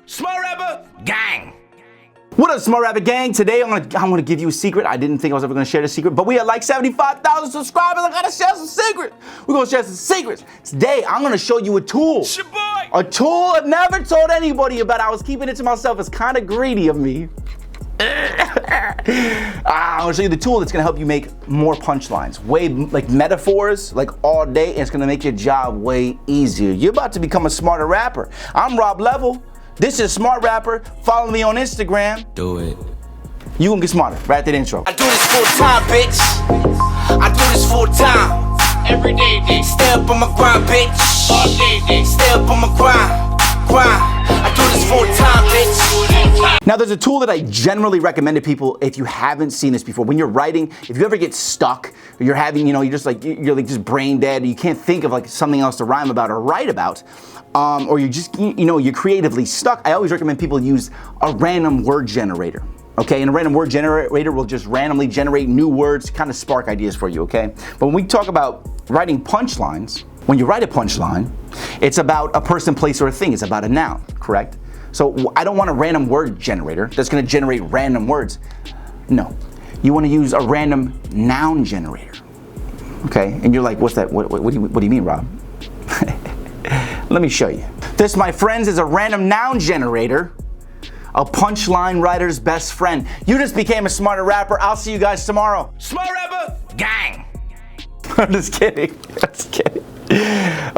Smart Rapper Gang. What up, Smart Rapper Gang? Today I'm gonna give you a secret. I didn't think I was ever gonna share this secret, but we had like 75,000 subscribers. I gotta share some secrets. We're gonna share some secrets. Today I'm gonna show you a tool. It's your boy. A tool I never told anybody about. I was keeping it to myself. It's kind of greedy of me. I'm gonna show you the tool that's gonna help you make more punchlines, way like metaphors, like all day, and it's gonna make your job way easier. You're about to become a smarter rapper. I'm Rob Level. This is Smart Rapper. Follow me on Instagram. Do it. You gonna get smarter right at that intro. I do this full time, bitch. I do this full time. Every day, day. Stay up on my grind, bitch. All day, day. Stay up on my grind. I do this full time, bitch. Now there's a tool that I generally recommend to people if you haven't seen this before. When you're writing, if you ever get stuck, or you're having, you're just brain dead, or you can't think of like something else to rhyme about or write about, or you're just, you're creatively stuck, I always recommend people use a random word generator. Okay, and a random word generator will just randomly generate new words, kind of spark ideas for you, okay? But when we talk about writing punchlines, when you write a punchline, it's about a person, place, or a thing. It's about a noun, correct? So I don't want a random word generator that's gonna generate random words. No, you wanna use a random noun generator, okay? And you're like, what's that? What do you mean, Rob? Let me show you. This, my friends, is a random noun generator, a punchline writer's best friend. You just became a smarter rapper. I'll see you guys tomorrow. Smart Rapper Gang. I'm just kidding.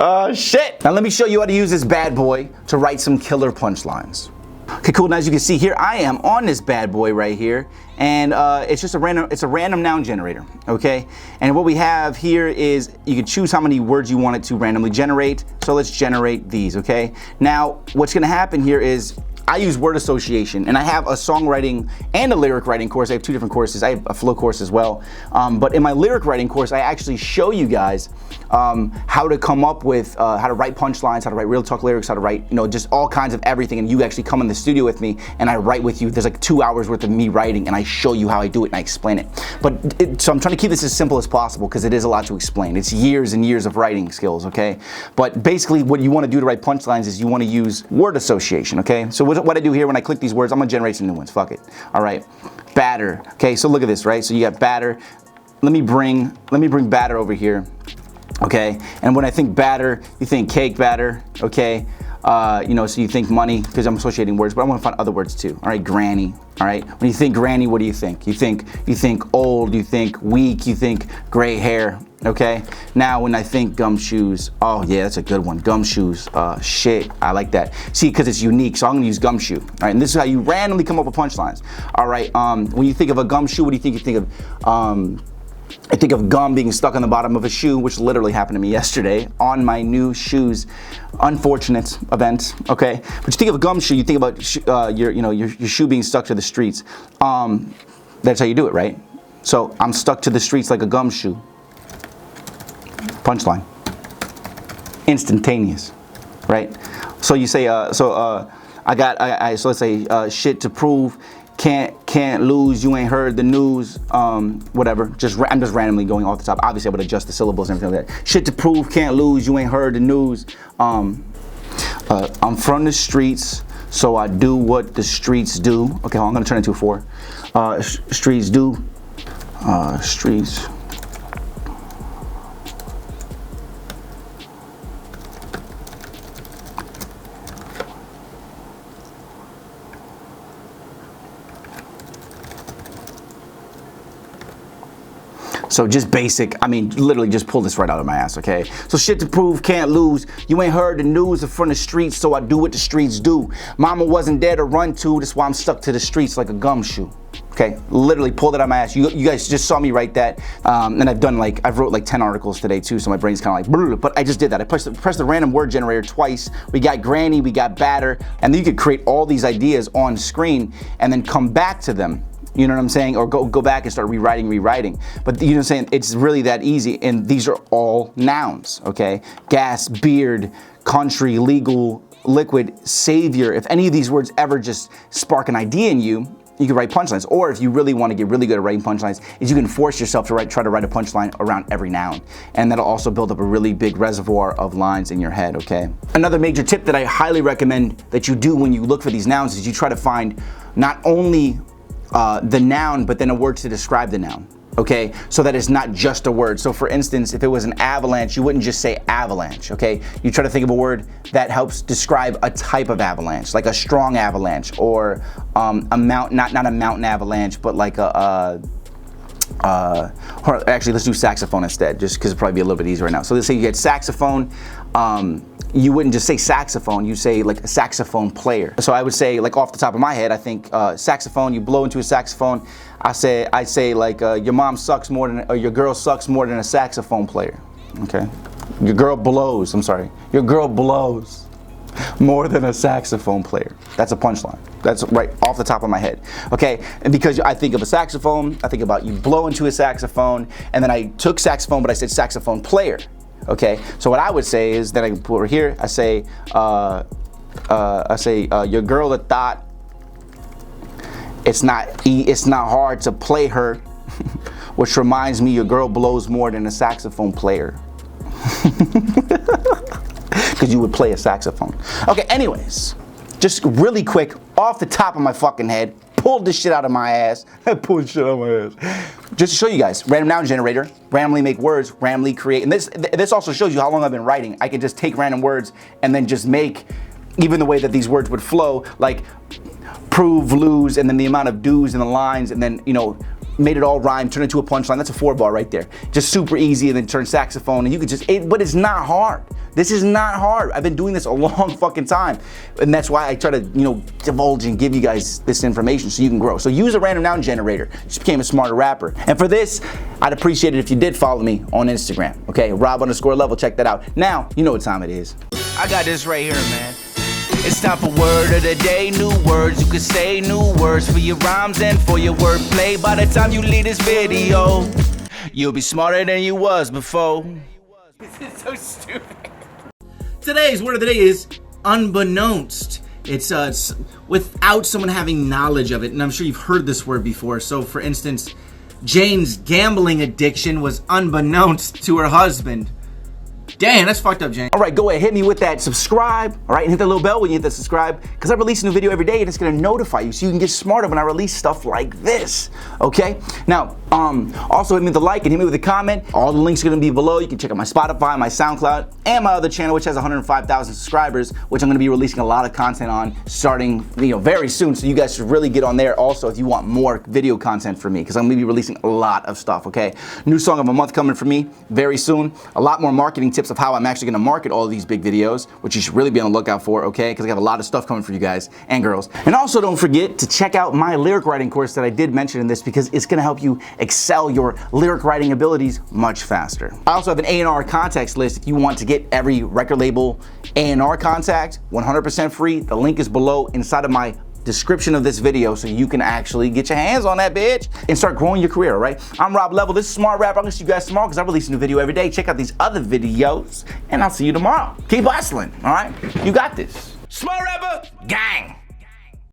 Oh, shit. Now let me show you how to use this bad boy to write some killer punchlines. Okay, cool. Now as you can see here, I am on this bad boy right here, and it's just a random noun generator, okay? And what we have here is you can choose how many words you want it to randomly generate. So let's generate these, okay? Now what's gonna happen here is I use word association, and I have a songwriting and a lyric writing course. I have two different courses. I have a flow course as well. But in my lyric writing course, I actually show you guys how to come up with, how to write punchlines, how to write real talk lyrics, how to write, just all kinds of everything. And you actually come in the studio with me, and I write with you. There's like 2 hours worth of me writing, and I show you how I do it, and I explain it. So I'm trying to keep this as simple as possible, because it is a lot to explain. It's years and years of writing skills, okay? But basically, what you want to do to write punchlines is you want to use word association, okay? So what I do here when I click these words, I'm gonna generate some new ones. Fuck it. All right. Batter. Okay, so look at this, right? So you got batter. Let me bring batter over here. Okay. And when I think batter, you think cake batter. Okay. So you think money, because I'm associating words, but I want to find other words too. All right, granny. All right. When you think granny, what do you think? You think old. You think weak. You think gray hair. Okay. Now when I think gumshoes, oh yeah, that's a good one. Gumshoes. Shit, I like that. See, because it's unique, so I'm gonna use gumshoe. All right, and this is how you randomly come up with punchlines. All right. When you think of a gumshoe, what do you think? You think of I think of gum being stuck on the bottom of a shoe, which literally happened to me yesterday on my new shoes. Unfortunate event, okay? But you think of a gumshoe, you think about your shoe being stuck to the streets. That's how you do it, right? So I'm stuck to the streets like a gumshoe. Punchline. Instantaneous, right? So you say, so let's say shit to prove. Can't lose, you ain't heard the news, whatever. I'm just randomly going off the top. Obviously I would adjust the syllables and everything like that. Shit to prove, can't lose, you ain't heard the news. I'm from the streets, so I do what the streets do. Okay, I'm gonna turn it to a 4. Streets do, streets. So just basic, literally just pull this right out of my ass, okay? So shit to prove, can't lose. You ain't heard the news from the streets, so I do what the streets do. Mama wasn't there to run to, that's why I'm stuck to the streets like a gumshoe. Okay, literally pulled it out of my ass. You guys just saw me write that, and I've wrote like 10 articles today too, so my brain's kind of like, but I just did that. I pressed the random word generator twice. We got granny, we got batter, and then you could create all these ideas on screen and then come back to them. You know what I'm saying? Or go back and start rewriting. But you know what I'm saying? It's really that easy. And these are all nouns, okay? Gas, beard, country, legal, liquid, savior. If any of these words ever just spark an idea in you, you can write punchlines. Or if you really want to get really good at writing punchlines, is you can force yourself to try to write a punchline around every noun. And that'll also build up a really big reservoir of lines in your head, okay? Another major tip that I highly recommend that you do when you look for these nouns is you try to find not only the noun, but then a word to describe the noun. Okay, so that it's not just a word. So for instance, if it was an avalanche, you wouldn't just say avalanche, okay? You try to think of a word that helps describe a type of avalanche, like a strong avalanche, or a mountain, not a mountain avalanche, but like actually let's do saxophone instead, just because it'll probably be a little bit easier right now. So let's say you get saxophone, you wouldn't just say saxophone, you say like a saxophone player. So I would say, like off the top of my head, I think saxophone, you blow into a saxophone, I say like your mom sucks more than, or your girl sucks more than a saxophone player, okay? Your girl blows more than a saxophone player. That's a punchline. That's right off the top of my head, okay? And because I think of a saxophone, I think about you blow into a saxophone, and then I took saxophone, but I said saxophone player. Okay, so what I would say is that I can put over here. I say your girl that thought it's not hard to play her, which reminds me your girl blows more than a saxophone player, because you would play a saxophone. Okay, anyways, just really quick off the top of my fucking head, pulled this shit out of my ass. I pulled shit out of my ass. Just to show you guys, random noun generator, randomly make words, randomly create. And this also shows you how long I've been writing. I can just take random words and then just make, even the way that these words would flow, like prove, lose, and then the amount of do's in the lines, and then, you know, made it all rhyme, turn it into a punchline. That's a 4-bar right there. Just super easy, and then turn saxophone, and you could just, but it's not hard. This is not hard. I've been doing this a long fucking time. And that's why I try to, you know, divulge and give you guys this information so you can grow. So use a random noun generator. You just became a smarter rapper. And for this, I'd appreciate it if you did follow me on Instagram. Okay, Rob_level, check that out. Now, you know what time it is. I got this right here, man. It's time for word of the day. New words you can say, new words for your rhymes and for your wordplay. By the time you leave this video, you'll be smarter than you was before. This is so stupid. Today's word of the day is unbeknownst. It's without someone having knowledge of it, and I'm sure you've heard this word before. So for instance, Jane's gambling addiction was unbeknownst to her husband. Damn, that's fucked up, Jane. All right, go ahead, hit me with that subscribe, all right, and hit that little bell when you hit that subscribe, because I release a new video every day and it's gonna notify you so you can get smarter when I release stuff like this, okay? Now, also hit me with a like and hit me with a comment. All the links are gonna be below. You can check out my Spotify, my SoundCloud, and my other channel, which has 105,000 subscribers, which I'm gonna be releasing a lot of content on starting, you know, very soon. So you guys should really get on there also if you want more video content from me, because I'm gonna be releasing a lot of stuff, okay? New song of the month coming from me very soon. A lot more marketing tips of how I'm actually gonna market all of these big videos, which you should really be on the lookout for, okay? Because I have a lot of stuff coming for you guys and girls. And also don't forget to check out my lyric writing course that I did mention in this, because it's gonna help you excel your lyric writing abilities much faster. I also have an A&R contacts list if you want to get every record label A&R contact, 100% free. The link is below inside of my description of this video so you can actually get your hands on that bitch and start growing your career, all right? I'm Rob Level, this is Smart Rap. I'll let you guys tomorrow because I release a new video every day. Check out these other videos and I'll see you tomorrow. Keep hustling, all right? You got this. Smart rapper, gang.